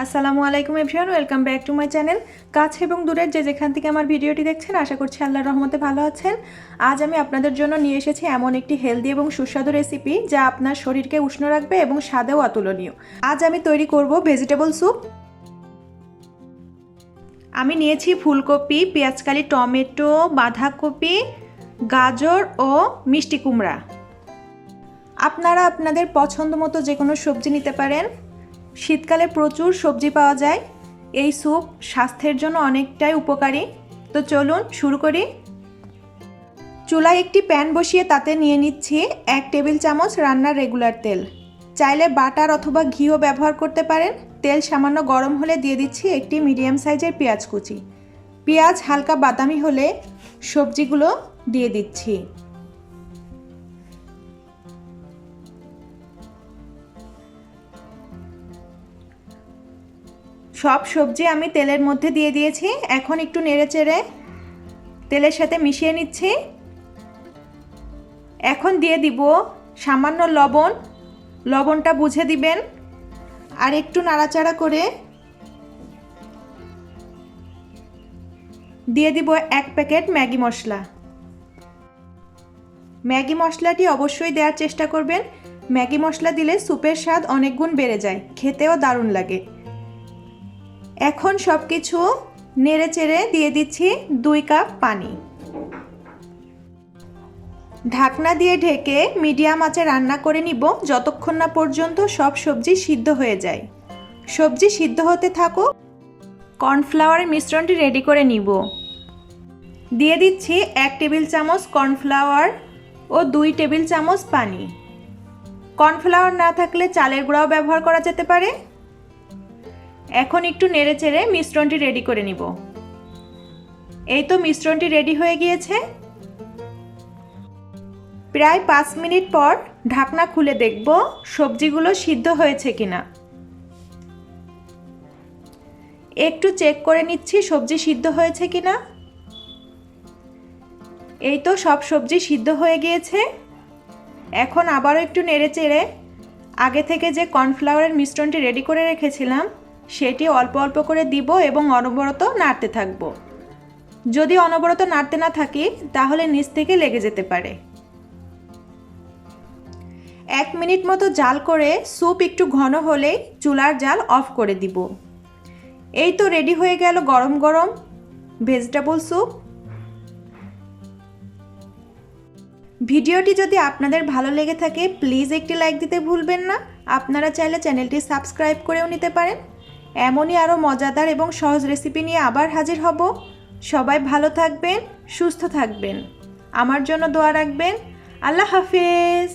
আসসালামু আলাইকুম everyone, welcome back to my channel. কাছে এবং দূরের যে যেখান থেকে আমার ভিডিওটি দেখছেন, আশা করছি আল্লাহর রহমতে ভালো আছেন। আজ আমি আপনাদের জন্য নিয়ে এসেছি এমন একটি হেলদি এবং সুস্বাদু রেসিপি যা আপনার শরীরকে উষ্ণ রাখবে এবং স্বাদেও অতুলনীয়। আজ আমি তৈরি করব ভেজিটেবল স্যুপ। আমি নিয়েছি ফুলকপি, পেঁয়াজকালি, টমেটো, বাঁধাকপি, গাজর ও মিষ্টি কুমড়া। আপনারা আপনাদের পছন্দ মতো যে কোনো সবজি নিতে পারেন। শীতকালে প্রচুর সবজি পাওয়া যায়। এই স্যুপ স্বাস্থ্যের জন্য অনেকটাই উপকারী। তো চলুন শুরু করি। চুলায় একটি প্যান বসিয়ে তাতে নিয়ে নিচ্ছি 1 টেবিল চামচ রান্নার রেগুলার তেল। চাইলে বাটার অথবা ঘিও ব্যবহার করতে পারেন। তেল সামান্য গরম হলে দিয়ে দিচ্ছি একটি মিডিয়াম সাইজের পেঁয়াজ কুচি। পেঁয়াজ হালকা বাদামি হলে সবজিগুলো দিয়ে দিচ্ছি। সব সবজি আমি তেলের মধ্যে দিয়ে দিয়েছি। এখন একটু নেড়েচেড়ে তেলের সাথে মিশিয়ে নিচ্ছি। এখন দিয়ে দিব সামান্য লবণ। লবণটা বুঝে দিবেন। আর একটু নাড়াচাড়া করে দিয়ে দিব 1 প্যাকেট ম্যাগি মশলা। ম্যাগি মশলাটি অবশ্যই দেওয়ার চেষ্টা করবেন। ম্যাগি মশলা দিলে স্যুপের স্বাদ অনেক গুণ বেড়ে যায়, খেতেও দারুণ লাগে। এখন সব কিছু নেড়েচেড়ে দিয়ে দিচ্ছি 2 কাপ পানি। ঢাকনা দিয়ে ঢেকে মিডিয়াম আঁচে রান্না করে নিব যতক্ষণ না পর্যন্ত সব সবজি সিদ্ধ হয়ে যায়। সবজি সিদ্ধ হতে থাকুক। কর্নফ্লাওয়ারের মিশ্রণটি রেডি করে নিব। দিয়ে দিচ্ছি 1 টেবিল চামচ কর্নফ্লাওয়ার ও 2 টেবিল চামচ পানি। কর্নফ্লাওয়ার না থাকলে চালের গুঁড়াও ব্যবহার করা যেতে পারে। এখন একটু নেড়েচেড়ে মিশ্রণটি রেডি করে নিব। এই তো মিশ্রণটি রেডি হয়ে গিয়েছে। প্রায় 5 মিনিট পর ঢাকনা খুলে দেখব সবজিগুলো সিদ্ধ হয়েছে কিনা। একটু চেক করে নিচ্ছি সবজি সিদ্ধ হয়েছে কিনা। এই তো সব সবজি সিদ্ধ হয়ে গিয়েছে। এখন আবারও একটু নেড়েচেড়ে আগে থেকে যে কর্নফ্লাওয়ারের মিশ্রণটি রেডি করে রেখেছিলাম সেটি অল্প অল্প করে দিব এবং অনবরত নাড়তে থাকব। যদি অনবরত নাড়তে না থাকি তাহলে নিচ থেকে লেগে যেতে পারে। 1 মিনিট মতো জাল করে স্যুপ একটু ঘন হলেই চুলার জাল অফ করে দিব। এই তো রেডি হয়ে গেল গরম গরম ভেজিটেবল স্যুপ। ভিডিওটি যদি আপনাদের ভালো লেগে থাকে প্লিজ একটি লাইক দিতে ভুলবেন না। আপনারা চাইলে চ্যানেলটি সাবস্ক্রাইব করেও নিতে পারেন। এমনই আরও মজাদার এবং সহজ রেসিপি নিয়ে আবার হাজির হব। সবাই ভালো থাকবেন, সুস্থ থাকবেন। আমার জন্য দোয়া রাখবেন। আল্লাহ হাফেজ।